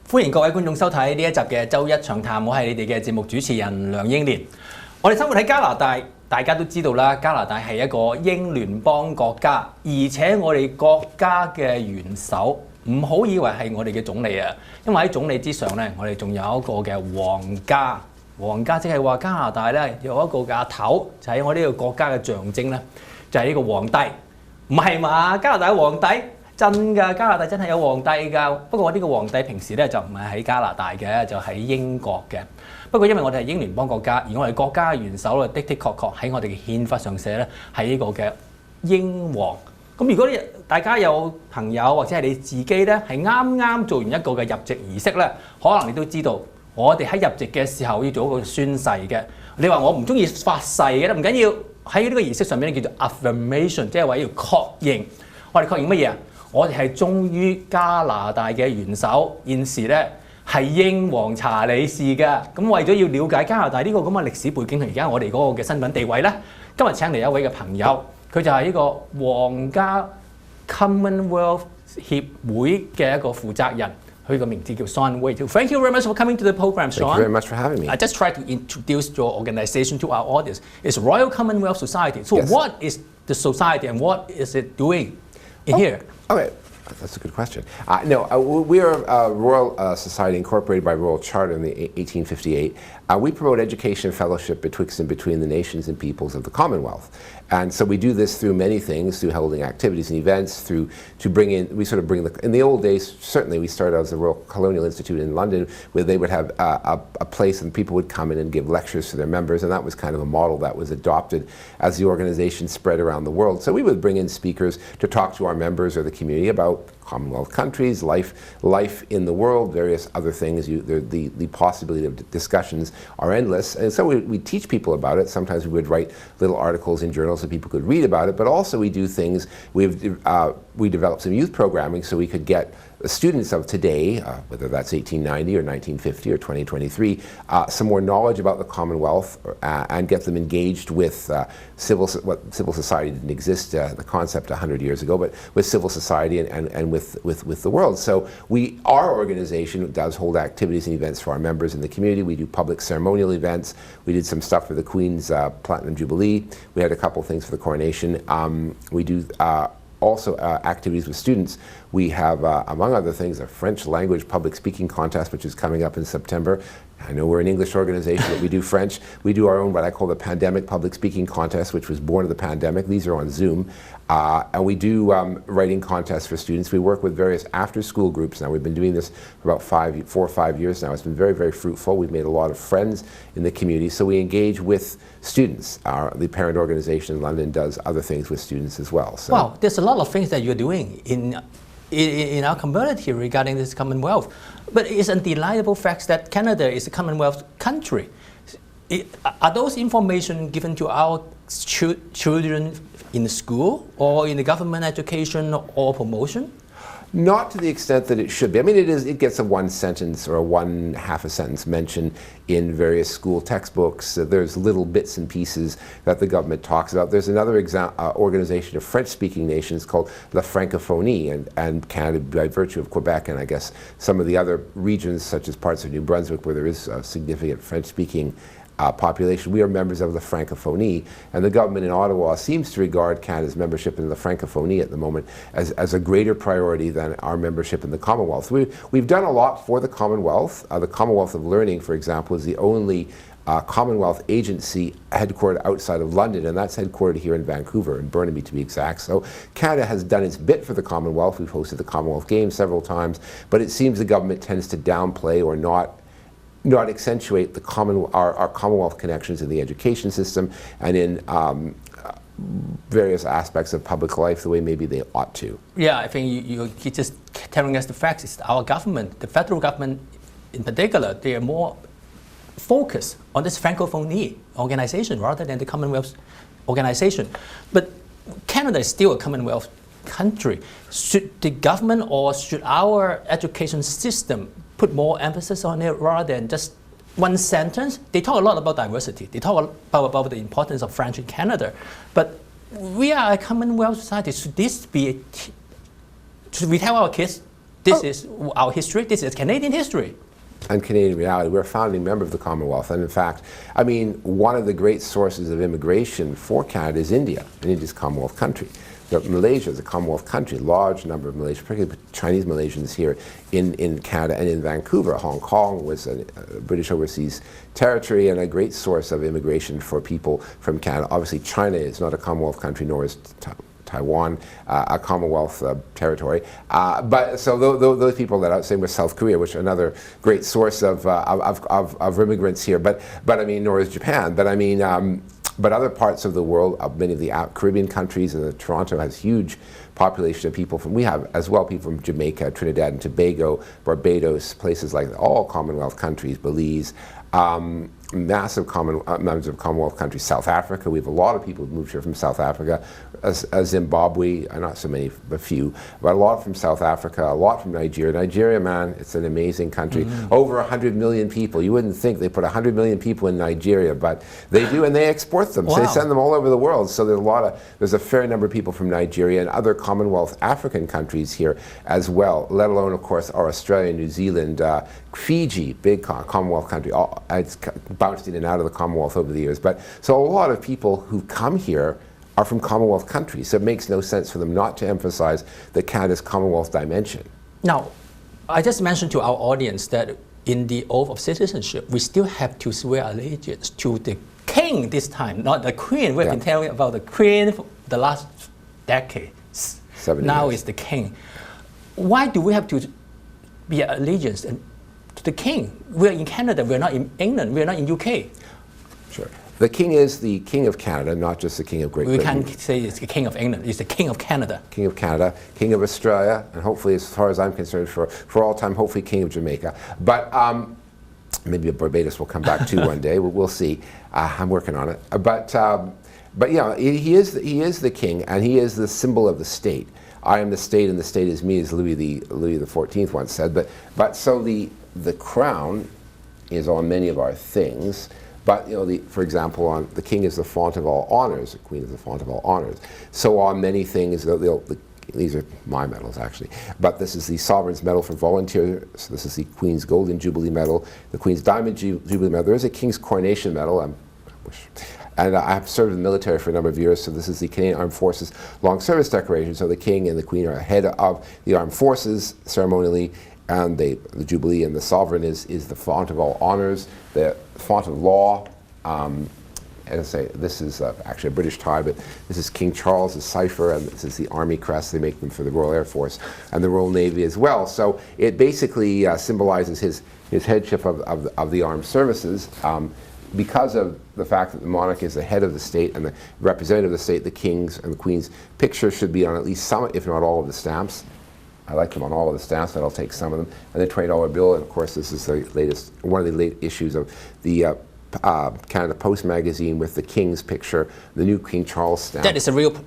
歡迎各位觀眾收睇呢一集嘅周一長談，我係你哋嘅節目主持人梁英年。我哋生活喺加拿大，大家都知道啦，加拿大係一個英聯邦國家，而且我哋國家嘅元首唔好以為係我哋嘅總理啊，因為喺總理之上咧，我哋仲有一個嘅皇家。皇家即係話加拿大咧有一個嘅阿頭，就係我呢個國家嘅象徵咧，就係呢個皇帝。唔係嘛？加拿大嘅皇帝？真㗎，加拿大真係有皇帝㗎。不過我呢個皇帝平時咧就唔係喺加拿大嘅，就喺英國嘅。不過因為我哋係英聯邦國家，而我哋國家嘅元首咧的確喺我哋嘅憲法上寫咧係呢個嘅英皇。咁如果大家有朋友或者係你自己咧係啱啱做完一個嘅入籍儀式咧，可能你都知道我哋喺入籍嘅時候要做一個宣誓嘅。你話我唔中意發誓嘅，唔緊要，喺呢個儀式上面咧叫做 affirmation， 即係話要確認。我哋確認乜嘢啊？我哋係忠於加拿大嘅元首，現時咧係英皇查理士嘅。咁為咗要了解加拿大呢個咁嘅歷史背景同而家我哋嗰個嘅身份地位咧，今日請嚟一位嘅朋友，佢就係呢個皇家 Commonwealth 協會嘅一個負責人。佢個名字叫 Shawn。Thank you very much for coming to the program, Shawn. Thank you very much for having me. I just try to introduce your organization to our audience. It's Royal Commonwealth Society. So Yes. What is the society and what is it doing in here? Okay, that's a good question. We are a Royal Society incorporated by Royal Charter in 1858. We promote education and fellowship betwixt and between the nations and peoples of the Commonwealth. And so we do this through many things, through holding activities and events, in the old days, certainly we started as the Royal Colonial Institute in London, where they would have a place and people would come in and give lectures to their members, and that was kind of a model that was adopted as the organization spread around the world. So we would bring in speakers to talk to our members or the community about Commonwealth countries, life in the world, various other things. The possibility of discussions are endless, and so we teach people about it. Sometimes we would write little articles in journals so people could read about it, but also we do things. We developed some youth programming so we could get the students of today, whether that's 1890 or 1950 or 2023, some more knowledge about the Commonwealth and get them engaged with civil society didn't exist, the concept 100 years ago, but with civil society and with the world. So our organization does hold activities and events for our members in the community. We do public ceremonial events. We did some stuff for the Queen's Platinum Jubilee. We had a couple things for the coronation. We do also activities with students. We have, among other things, a French language public speaking contest, which is coming up in September. I know we're an English organization, but we do French. We do our own, what I call the pandemic public speaking contest, which was born of the pandemic. These are on Zoom. And we do writing contests for students. We work with various after-school groups now. We've been doing this for about 4 or 5 years now. It's been very, very fruitful. We've made a lot of friends in the community. So we engage with students. The parent organization in London does other things with students as well. So. Wow, there's a lot of things that you're doing in our community regarding this Commonwealth. But it's undeniable fact that Canada is a Commonwealth country. Are those information given to our children in school or in the government education or promotion? Not to the extent that it should be. I mean, it gets a one sentence or half a sentence mention in various school textbooks. There's little bits and pieces that the government talks about. There's another organization of French-speaking nations called La Francophonie, and Canada, by virtue of Quebec and I guess some of the other regions, such as parts of New Brunswick, where there is a significant French-speaking population. We are members of the Francophonie, and the government in Ottawa seems to regard Canada's membership in the Francophonie at the moment as a greater priority than our membership in the Commonwealth. We've done a lot for the Commonwealth. The Commonwealth of Learning, for example, is the only Commonwealth agency headquartered outside of London, and that's headquartered here in Vancouver, in Burnaby to be exact. So Canada has done its bit for the Commonwealth. We've hosted the Commonwealth Games several times, but it seems the government tends to downplay or not accentuate our Commonwealth connections in the education system and in various aspects of public life the way maybe they ought to. Yeah, I think you're just telling us the facts. It's our government, the federal government in particular, they are more focused on this Francophonie organization rather than the Commonwealth organization. But Canada is still a Commonwealth country. Should the government or should our education system put more emphasis on it rather than just one sentence? They talk a lot about diversity. They talk about the importance of French in Canada. But we are a Commonwealth society. Should we tell our kids This is our history. This is Canadian history. And Canadian reality. We're a founding member of the Commonwealth, and in fact, I mean, one of the great sources of immigration for Canada is India, and India's a Commonwealth country. Malaysia is a Commonwealth country, large number of Malaysians, particularly Chinese Malaysians here in Canada and in Vancouver. Hong Kong was a British overseas territory and a great source of immigration for people from Canada. Obviously, China is not a Commonwealth country, nor is Taiwan, a Commonwealth territory. But so those people that I was saying with South Korea, which are another great source of immigrants here. But I mean, nor is Japan. But I mean, but other parts of the world, many of the Caribbean countries, and Toronto has huge population of people from. We have as well people from Jamaica, Trinidad and Tobago, Barbados, places like all Commonwealth countries, Belize. Massive numbers of Commonwealth countries. South Africa, we have a lot of people who moved here from South Africa. Zimbabwe, not so many, but few, but a lot from South Africa, a lot from Nigeria. Nigeria, man, it's an amazing country. Over 100 million people. You wouldn't think they put 100 million people in Nigeria, but they do, and they export them. Wow. So they send them all over the world. So there's a fair number of people from Nigeria and other Commonwealth African countries here as well, let alone, of course, our Australia, New Zealand, Fiji, big Commonwealth country. It's bounced in and out of the Commonwealth over the years. But so a lot of people who come here are from Commonwealth countries. So it makes no sense for them not to emphasize the Canada's Commonwealth dimension. Now, I just mentioned to our audience that in the oath of citizenship, we still have to swear allegiance to the king this time, not the queen. We've been telling about the queen for the last decades. 70 now years. It's the king. Why do we have to be allegiance to the king? We're in Canada, we're not in England, we're not in UK. Sure. The king is the king of Canada, not just the king of Great We Britain. can't say it's the king of England, it's the king of Canada. King of Canada, king of Australia, and hopefully, as far as I'm concerned, for all time, hopefully king of Jamaica. But maybe Barbados will come back too one day. We'll see. I'm working on it. But yeah, he is the king, and he is the symbol of the state. I am the state, and the state is me, as Louis the XIV once said. But so the crown is on many of our things. But you know, for example, the king is the font of all honors. The queen is the font of all honors. So on many things, these are my medals actually. But this is the Sovereign's Medal for Volunteer. So this is the Queen's Golden Jubilee Medal, the Queen's Diamond Jubilee Medal. There is a King's Coronation Medal. And I have served in the military for a number of years, so this is the Canadian Armed Forces Long Service Decoration. So the King and the Queen are head of the Armed Forces ceremonially, and the Jubilee and the Sovereign is the font of all honors, the font of law. As I say, this is actually a British tie, but this is King Charles' cipher, and this is the Army crest. They make them for the Royal Air Force and the Royal Navy as well. So it basically symbolizes his headship of the armed services. Because of the fact that the monarch is the head of the state and the representative of the state, the king's and the queen's picture should be on at least some, if not all, of the stamps. I like them on all of the stamps, but I'll take some of them. And the $20 bill, and of course this is the latest, one of the late issues of the Canada Post magazine with the king's picture, the new King Charles stamp. That is a real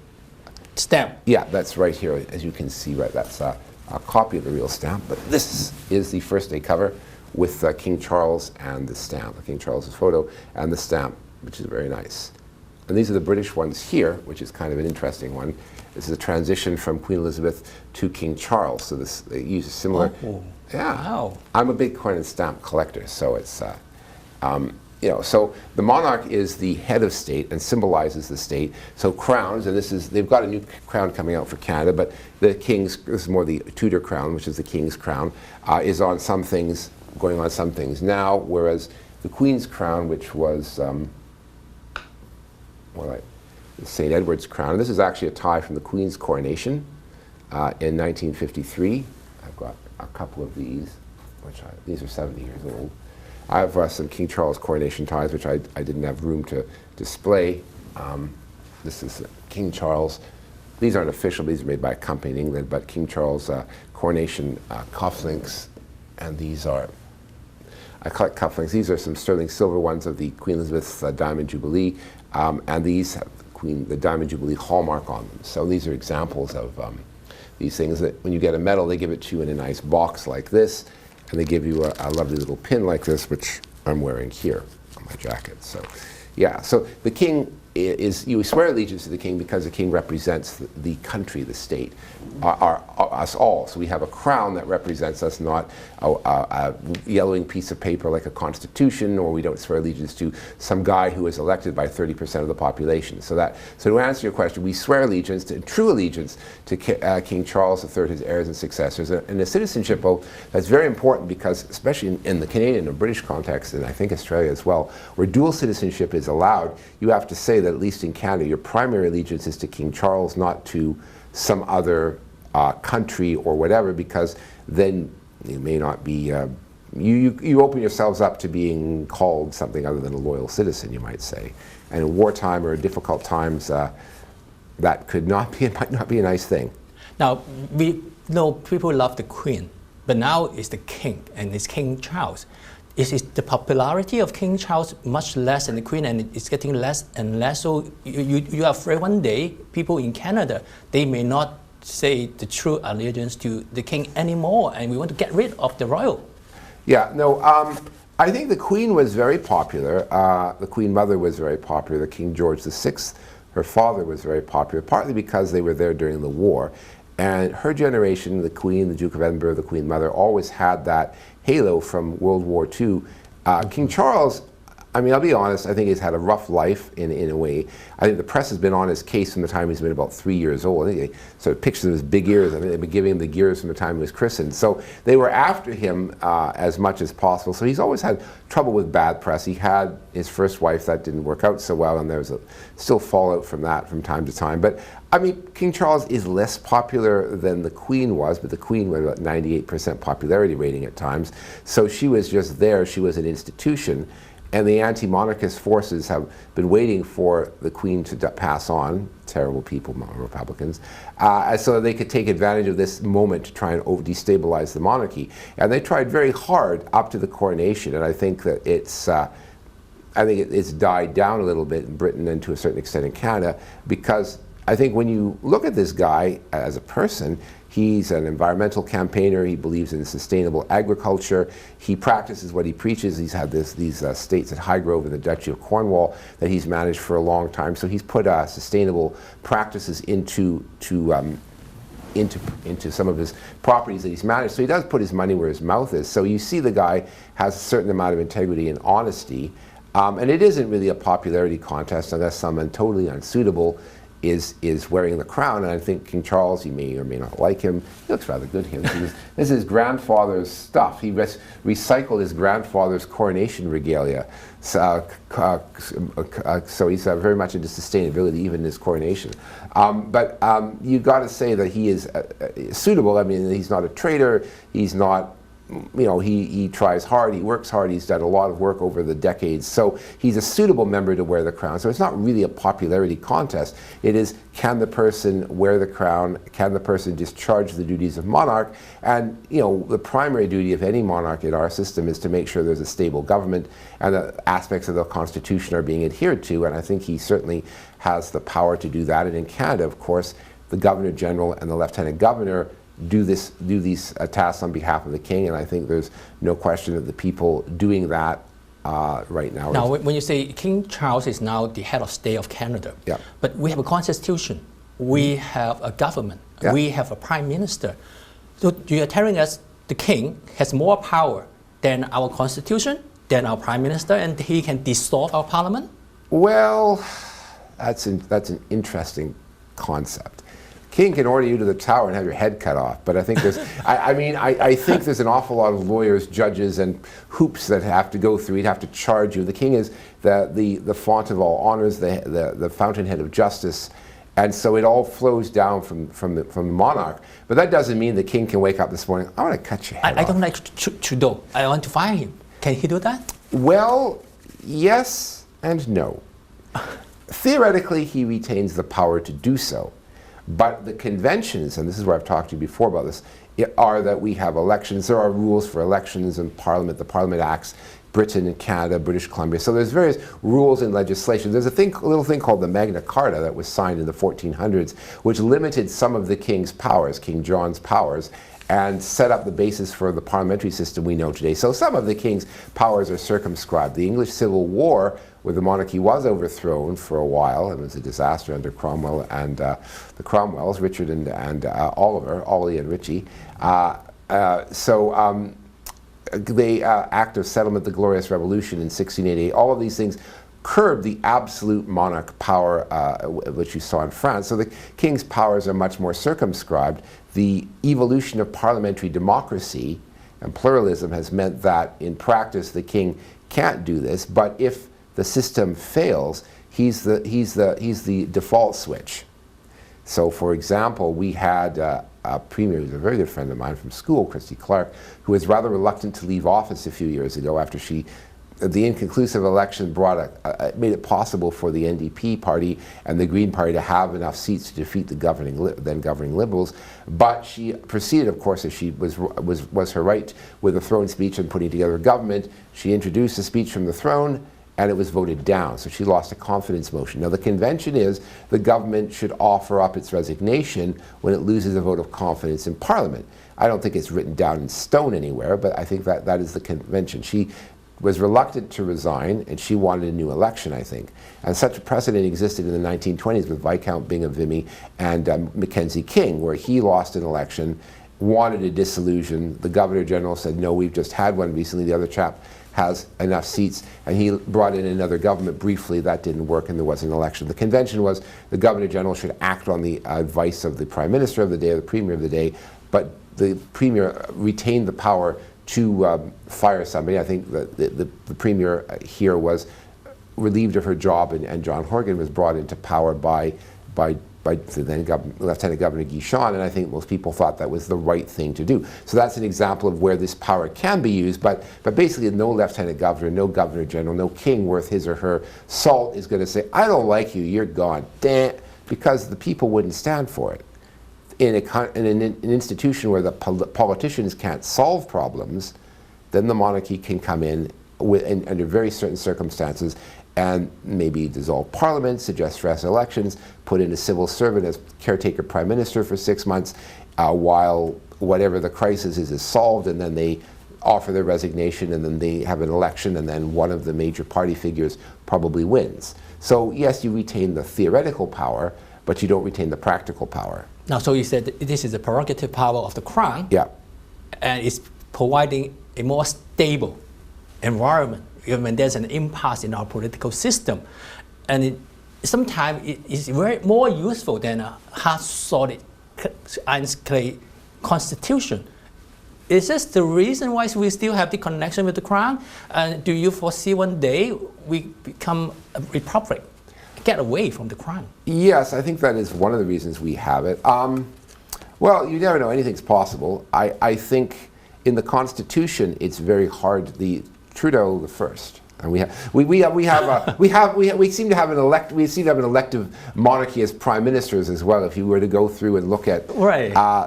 stamp. Yeah, that's right here, as you can see, right, that's a copy of the real stamp, but this is the first day cover with King Charles and the stamp, King Charles's photo and the stamp, which is very nice. And these are the British ones here, which is kind of an interesting one. This is a transition from Queen Elizabeth to King Charles. So they use a similar. Oh, yeah. wow. I'm a big coin and stamp collector, so it's you know. So the monarch is the head of state and symbolizes the state. So crowns, and they've got a new crown coming out for Canada, but the king's, this is more the Tudor crown, which is the king's crown, is on some things, going on some things now, whereas the Queen's crown, which was St. Edward's crown. And this is actually a tie from the Queen's coronation in 1953. I've got a couple of these, these are 70 years old. I have some King Charles coronation ties, which I didn't have room to display. This is King Charles. These aren't official, these are made by a company in England, but King Charles coronation cufflinks, and these are, I collect cufflinks. These are some sterling silver ones of the Queen Elizabeth's Diamond Jubilee, and these have the Diamond Jubilee hallmark on them. So these are examples of these things that when you get a medal, they give it to you in a nice box like this, and they give you a lovely little pin like this, which I'm wearing here on my jacket. So yeah, so the king you swear allegiance to the king because the king represents the country, the state, us all. So we have a crown that represents us, not a yellowing piece of paper like a constitution, or we don't swear allegiance to some guy who is elected by 30% of the population. So to answer your question, we swear allegiance, true allegiance to King Charles III, his heirs and successors. And the citizenship oath, that's very important because, especially in the Canadian and British context, and I think Australia as well, where dual citizenship is allowed, you have to say that at least in Canada, your primary allegiance is to King Charles, not to some other country or whatever, because then you may not be, you open yourselves up to being called something other than a loyal citizen, you might say. And in wartime or difficult times, that could not be, might not be a nice thing. Now, we know people love the Queen, but now it's the King, and it's King Charles. Is the popularity of King Charles much less than the Queen, and it's getting less and less? So you are afraid one day people in Canada, they may not say the true allegiance to the King anymore, and we want to get rid of the royal. Yeah, no, I think the Queen was very popular. The Queen Mother was very popular. King George VI, her father, was very popular, partly because they were there during the war. And her generation, the Queen, the Duke of Edinburgh, the Queen Mother, always had that halo from World War II. King Charles, I mean, I'll be honest, I think he's had a rough life in a way. I think the press has been on his case from the time he's been about 3 years old. I think they sort of pictures of his big ears. I think they've been giving him the gears from the time he was christened. So they were after him as much as possible. So he's always had trouble with bad press. He had his first wife, that didn't work out so well, and there was still fallout from that from time to time. But I mean, King Charles is less popular than the Queen was, but the Queen was about 98% popularity rating at times. So she was just there. She was an institution. And the anti-monarchist forces have been waiting for the Queen to pass on, terrible people, Republicans, so they could take advantage of this moment to try and destabilize the monarchy. And they tried very hard up to the coronation, and I think that it's died down a little bit in Britain and to a certain extent in Canada, because I think when you look at this guy as a person, he's an environmental campaigner. He believes in sustainable agriculture. He practices what he preaches. He's had these estates at Highgrove in the Duchy of Cornwall that he's managed for a long time. So he's put sustainable practices into some of his properties that he's managed. So he does put his money where his mouth is. So you see the guy has a certain amount of integrity and honesty. And it isn't really a popularity contest unless someone totally unsuitable is wearing the crown. And I think King Charles, you may or may not like him, he looks rather good here. This is his grandfather's stuff. He recycled his grandfather's coronation regalia. So he's very much into sustainability, even in his coronation. But you've got to say that he is suitable. I mean, he's not a traitor. He's not, you know, he tries hard, he works hard, he's done a lot of work over the decades, so he's a suitable member to wear the crown. So it's not really a popularity contest. It is, can the person wear the crown, can the person discharge the duties of monarch? And, you know, the primary duty of any monarch in our system is to make sure there's a stable government and the aspects of the Constitution are being adhered to, and I think he certainly has the power to do that. And in Canada, of course, the Governor General and the Lieutenant Governor do these tasks on behalf of the king, and I think there's no question that the people doing that right now. Now, when you say King Charles is now the head of state of Canada, yeah. But we have a constitution, we have a government, yeah. We have a prime minister. So you are telling us the king has more power than our constitution, than our prime minister, and he can dissolve our parliament? Well, that's an interesting concept. King can order you to the tower and have your head cut off, but I think there's, I think there's an awful lot of lawyers, judges, and hoops that have to go through. He'd have to charge you. The king is the font of all honors, the fountainhead of justice, and so it all flows down from the monarch. But that doesn't mean the king can wake up this morning, I want to cut your head off. I don't like Trudeau. I want to fire him. Can he do that? Well, yes and no. Theoretically, he retains the power to do so. But the conventions, and this is where I've talked to you before about this, are that we have elections. There are rules for elections in Parliament, the Parliament Acts, Britain and Canada, British Columbia. So there's various rules and legislation. There's a little thing called the Magna Carta that was signed in the 1400s, which limited some of the king's powers, King John's powers. and set up the basis for the parliamentary system we know today. So some of the king's powers are circumscribed. The English Civil War, where the monarchy was overthrown for a while, it was a disaster under Cromwell and the Cromwells, Richard and Oliver, Ollie and Richie. The Act of Settlement, the Glorious Revolution in 1688, all of these things curbed the absolute monarch power which you saw in France. So the king's powers are much more circumscribed. The evolution of parliamentary democracy and pluralism has meant that in practice the king can't do this, but if the system fails, he's the default switch. So for example, we had a premier who's a very good friend of mine from school, Christy Clark, who was rather reluctant to leave office a few years ago after the inconclusive election made it possible for the NDP party and the Green Party to have enough seats to defeat the then governing Liberals. But she proceeded, of course, as she was her right, with a throne speech and putting together a government. She introduced a speech from the throne, and it was voted down. So she lost a confidence motion. Now the convention is the government should offer up its resignation when it loses a vote of confidence in Parliament. I don't think it's written down in stone anywhere, but I think that is the convention. She was reluctant to resign, and she wanted a new election, I think. And such a precedent existed in the 1920s with Viscount Bingham Vimy and Mackenzie King, where he lost an election, wanted a dissolution. The Governor General said, no, we've just had one recently. The other chap has enough seats, and he brought in another government briefly. That didn't work, and there was an election. The convention was the Governor General should act on the advice of the Prime Minister of the day or the Premier of the day, but the Premier retained the power to fire somebody. I think the Premier here was relieved of her job, and John Horgan was brought into power by the then Lieutenant Governor Guy Shawn, and I think most people thought that was the right thing to do. So that's an example of where this power can be used, but basically no Lieutenant Governor, no Governor General, no king worth his or her salt is going to say, I don't like you, you're gone, because the people wouldn't stand for it. In an institution where the politicians can't solve problems, then the monarchy can come in under very certain circumstances and maybe dissolve Parliament, suggest fresh elections, put in a civil servant as caretaker Prime Minister for 6 months while whatever the crisis is solved, and then they offer their resignation, and then they have an election, and then one of the major party figures probably wins. So yes, you retain the theoretical power, but you don't retain the practical power. Now, so you said this is the prerogative power of the Crown, yeah, and it's providing a more stable environment when there's an impasse in our political system, and sometimes it is very more useful than a hard, solid, ironclad constitution. Is this the reason why we still have the connection with the Crown? And do you foresee one day we become a republic? Get away from the Crown? Yes, I think that is one of the reasons we have it. Well, you never know, anything's possible. I think in the Constitution it's very hard. The Trudeau the first, and we seem to have an elective monarchy as prime ministers as well. If you were to go through and look at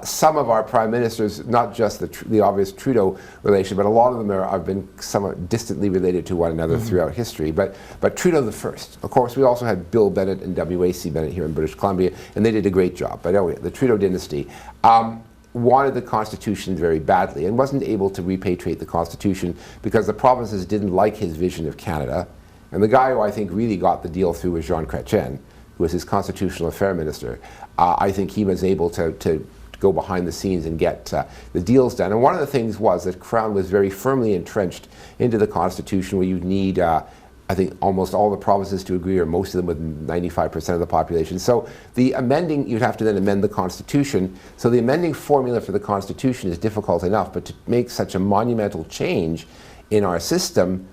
some of our prime ministers, not just the obvious Trudeau relation, but a lot of them have been somewhat distantly related to one another throughout history. But Trudeau the first. Of course, we also had Bill Bennett and W.A.C. Bennett here in British Columbia, and they did a great job. But anyway, the Trudeau dynasty wanted the Constitution very badly and wasn't able to repatriate the Constitution because the provinces didn't like his vision of Canada. And the guy who I think really got the deal through was Jean Chrétien, who was his Constitutional Affairs Minister. I think he was able to go behind the scenes and get the deals done. And one of the things was that Crown was very firmly entrenched into the Constitution, where you need I think almost all the provinces to agree, or most of them with 95% of the population. So the amending, you'd have to then amend the Constitution. So the amending formula for the Constitution is difficult enough, but to make such a monumental change in our system,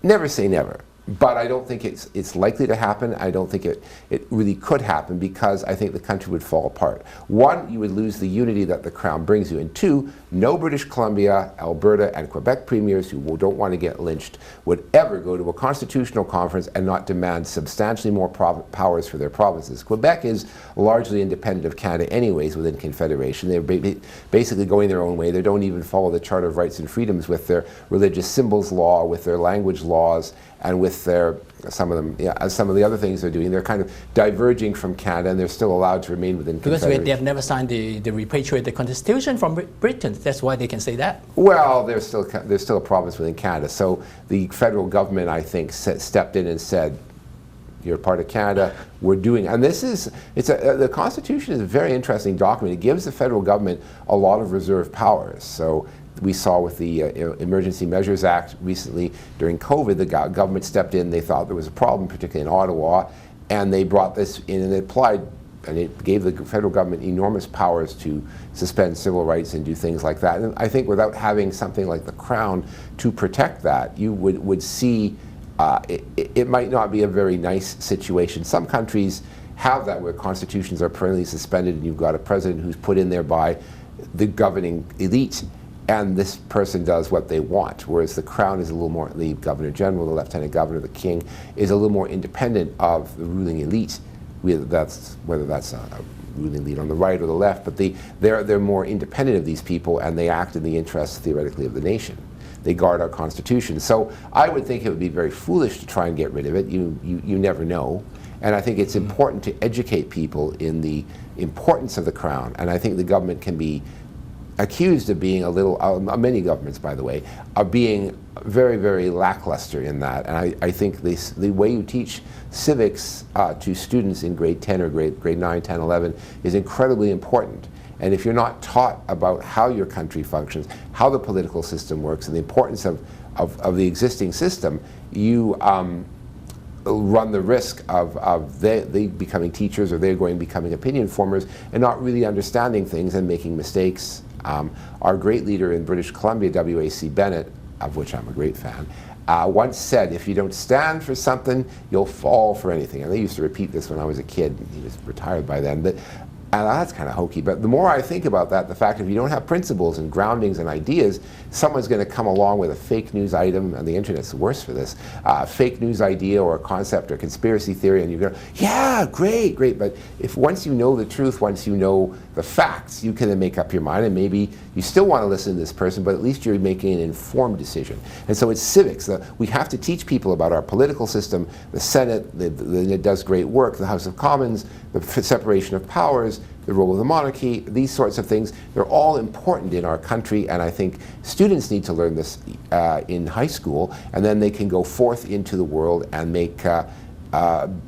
never say never. But I don't think it's likely to happen. I don't think it really could happen, because I think the country would fall apart. One, you would lose the unity that the Crown brings you. And two, no British Columbia, Alberta, and Quebec premiers who don't want to get lynched would ever go to a constitutional conference and not demand substantially more powers for their provinces. Quebec is largely independent of Canada anyways within Confederation. They're basically going their own way. They don't even follow the Charter of Rights and Freedoms with their religious symbols law, with their language laws, and with with some of them, some of the other things they're doing. They're kind of diverging from Canada, and they're still allowed to remain within because Confederation. they have never signed the repatriated constitution from Britain. That's why they can say that. Well, there's still a province within Canada. So the federal government, I think, stepped in and said, "You're part of Canada. We're doing." And the Constitution is a very interesting document. It gives the federal government a lot of reserve powers. So we saw with the Emergency Measures Act recently during COVID, the government stepped in. They thought there was a problem, particularly in Ottawa, and they brought this in and applied, and it gave the federal government enormous powers to suspend civil rights and do things like that. And I think without having something like the Crown to protect that, you would see it might not be a very nice situation. Some countries have that where constitutions are permanently suspended and you've got a president who's put in there by the governing elite, and this person does what they want, whereas the Crown is a little more, the Governor General, the Lieutenant Governor, the King, is a little more independent of the ruling elite, whether that's a ruling elite on the right or the left, but they're more independent of these people, and they act in the interests, theoretically, of the nation. They guard our Constitution. So I would think it would be very foolish to try and get rid of it. You never know. And I think it's important to educate people in the importance of the Crown, and I think the government can be accused of being a little, many governments by the way, of being very, very lackluster in that. And I think the way you teach civics to students in grade 10 or grade 9, 10, 11 is incredibly important. And if you're not taught about how your country functions, how the political system works, and the importance of the existing system, you run the risk of they becoming teachers, or they're going to becoming opinion formers and not really understanding things and making mistakes. Our great leader in British Columbia, W.A.C. Bennett, of which I'm a great fan, once said, if you don't stand for something, you'll fall for anything. And they used to repeat this when I was a kid. He was retired by then. But that's kind of hokey, but the more I think about that, the fact that if you don't have principles and groundings and ideas, someone's going to come along with a fake news item, and the internet's the worst for this, fake news idea or a concept or conspiracy theory, and you go, yeah, great, but if once you know the truth, once you know the facts, you can then make up your mind, and maybe you still want to listen to this person, but at least you're making an informed decision. And so it's civics. We have to teach people about our political system, the Senate, it does great work, the House of Commons, the separation of powers, the role of the monarchy, these sorts of things. They're all important in our country, and I think students need to learn this in high school, and then they can go forth into the world and make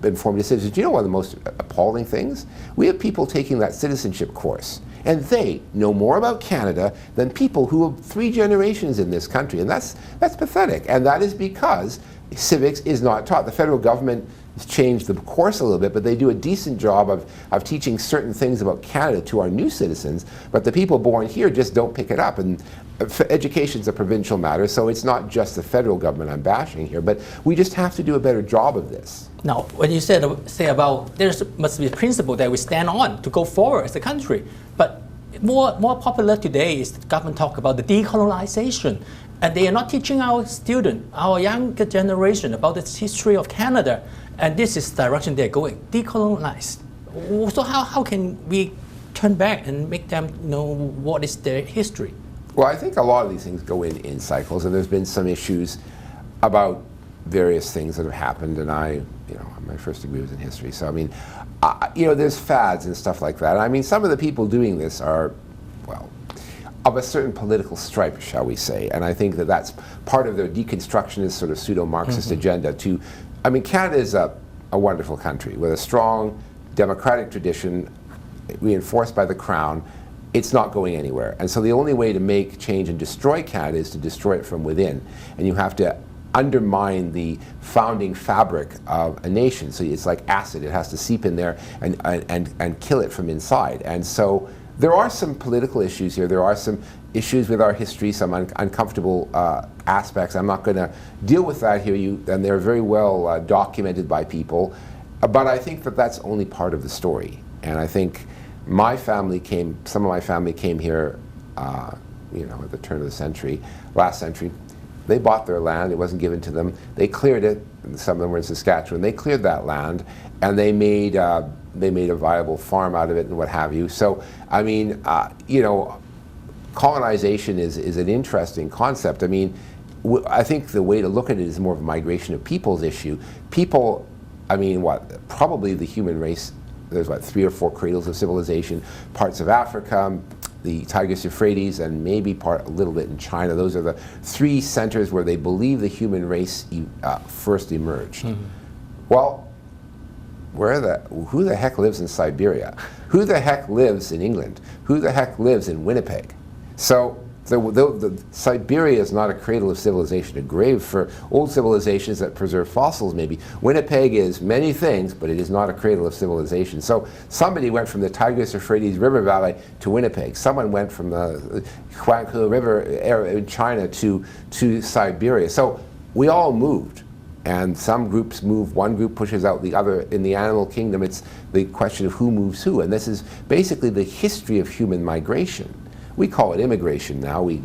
informed decisions. Do you know one of the most appalling things? We have people taking that citizenship course, and they know more about Canada than people who have 3 generations in this country, and that's pathetic. And that is because civics is not taught. The federal government has changed the course a little bit, but they do a decent job of teaching certain things about Canada to our new citizens, but the people born here just don't pick it up. And education's a provincial matter, so it's not just the federal government I'm bashing here, but we just have to do a better job of this. Now, when you say about there must be a principle that we stand on to go forward as a country, but more popular today is the government talk about the decolonization, and they are not teaching our student, our younger generation, about the history of Canada, and this is the direction they're going, decolonize. So how can we turn back and make them know what is their history? Well, I think a lot of these things go in cycles, and there's been some issues about various things that have happened, and my first degree was in history, so I mean, there's fads and stuff like that. I mean, some of the people doing this are, well, of a certain political stripe, shall we say, and I think that that's part of their deconstructionist sort of pseudo-Marxist agenda to, I mean, Canada is a wonderful country with a strong democratic tradition reinforced by the Crown. It's not going anywhere, and so the only way to make change and destroy Canada is to destroy it from within, and you have to undermine the founding fabric of a nation. So it's like acid; it has to seep in there and kill it from inside. And so there are some political issues here. There are some issues with our history, some uncomfortable aspects. I'm not going to deal with that here, and they're very well documented by people. But I think that that's only part of the story. And I think some of my family came here, at the turn of the century, last century. They bought their land. It wasn't given to them. They cleared it. Some of them were in Saskatchewan. They cleared that land, and they made a viable farm out of it and what have you. So, I mean, colonization is an interesting concept. I mean, I think the way to look at it is more of a migration of peoples issue. People, I mean, probably the human race, there's 3 or 4 cradles of civilization, parts of Africa, the Tigris-Euphrates, and maybe a little bit in China. Those are the 3 centers where they believe the human race first emerged. Well, who the heck lives in Siberia? Who the heck lives in England? Who the heck lives in Winnipeg? So Siberia is not a cradle of civilization, a grave for old civilizations that preserve fossils maybe. Winnipeg is many things, but it is not a cradle of civilization. So somebody went from the Tigris-Euphrates River Valley to Winnipeg. Someone went from the Huanghe River in China to Siberia. So we all moved. And some groups move, one group pushes out the other. In the animal kingdom, it's the question of who moves who. And this is basically the history of human migration. We call it immigration now. We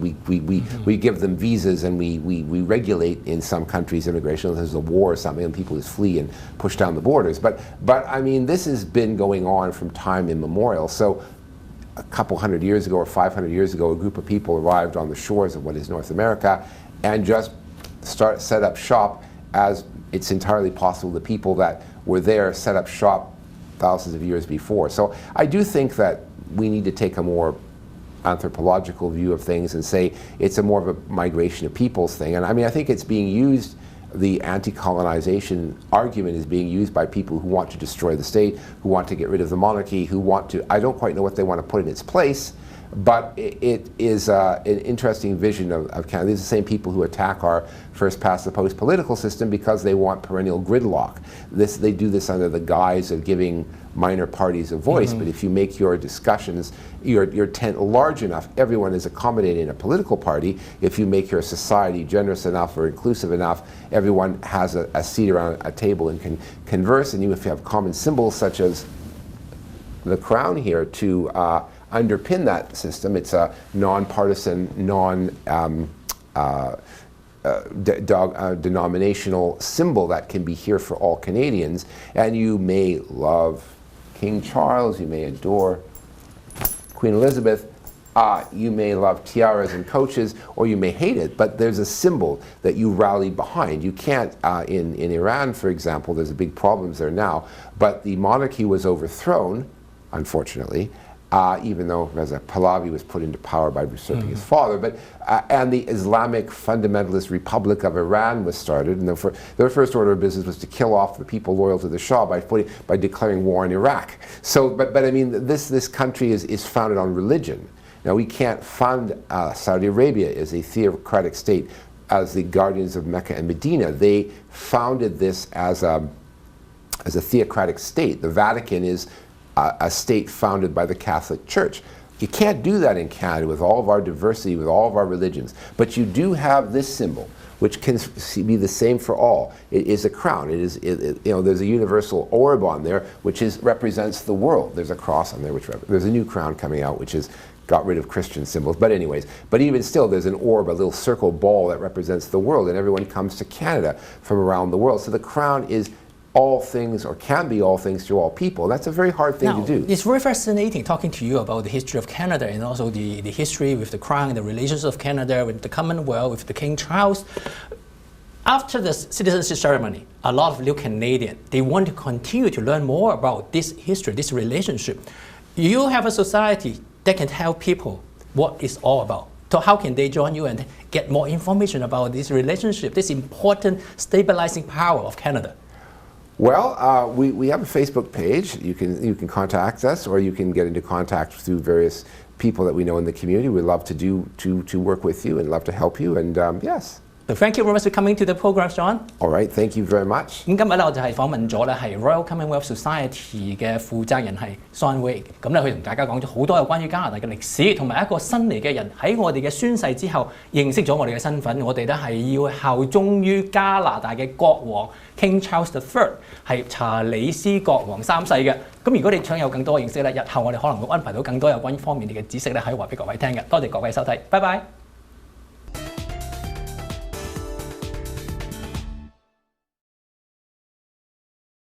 give them visas and we regulate in some countries immigration. There's a war or something and people just flee and push down the borders. But I mean, this has been going on from time immemorial. So a couple hundred years ago or 500 years ago, a group of people arrived on the shores of what is North America and just set up shop, as it's entirely possible the people that were there set up shop thousands of years before. So I do think that we need to take a more anthropological view of things and say it's more of a migration of peoples thing. And I mean, I think it's being used, the anti-colonization argument is being used by people who want to destroy the state, who want to get rid of the monarchy, who want to, I don't quite know what they want to put in its place, but it is an interesting vision of Canada. These are the same people who attack our first past the post political system because they want perennial gridlock. They do this under the guise of giving minor parties a voice, but if you make your discussions, your tent large enough, everyone is accommodated in a political party. If you make your society generous enough or inclusive enough, everyone has a seat around a table and can converse. And if you have common symbols such as the crown here to underpin that system, it's a non-partisan, denominational symbol that can be here for all Canadians. And you may love King Charles, you may adore Queen Elizabeth, you may love tiaras and coaches, or you may hate it, but there's a symbol that you rally behind. You can't, in Iran, for example, there's a big problems there now, but the monarchy was overthrown, unfortunately, even though Reza Pahlavi was put into power by usurping his father, but and the Islamic fundamentalist Republic of Iran was started, and their first order of business was to kill off the people loyal to the Shah by declaring war in Iraq. So, but I mean, this country is founded on religion. Now we can't fund Saudi Arabia as a theocratic state, as the guardians of Mecca and Medina. They founded this as a theocratic state. The Vatican is a state founded by the Catholic Church. You can't do that in Canada with all of our diversity, with all of our religions. But you do have this symbol, which can be the same for all. It is a crown. It is, there's a universal orb on there, which represents the world. There's a cross on there, there's a new crown coming out, which is got rid of Christian symbols. But anyways, but even still, there's an orb, a little circle ball that represents the world, and everyone comes to Canada from around the world. So the crown is all things, or can be all things to all people. That's a very hard thing to do. It's very fascinating talking to you about the history of Canada and also the history with the crown, the relations of Canada with the Commonwealth, with the King Charles. After the citizenship ceremony, a lot of new Canadians, they want to continue to learn more about this history, this relationship. You have a society that can tell people what it's all about. So how can they join you and get more information about this relationship, this important stabilizing power of Canada? Well, we have a Facebook page. You can contact us, or you can get into contact through various people that we know in the community. We'd love to work with you and love to help you. And yes. So thank you very much for coming to the program, Shawn. All right, thank you very much. 咁今日咧我就係訪問咗咧係 Royal Commonwealth Society 嘅負責人係 Shawn。咁咧佢同大家講咗好多有關於加拿大嘅歷史，同埋一個新嚟嘅人喺我哋嘅宣誓之後認識咗我哋嘅身份。我哋咧係要效忠於加拿大嘅國王 King Charles III， 係查理斯國王3世嘅。咁如果你想有更多嘅認識咧，日後我哋可能會安排到更多有關於方面嘅知識咧，可以話俾各位聽嘅。多謝各位收睇，拜拜。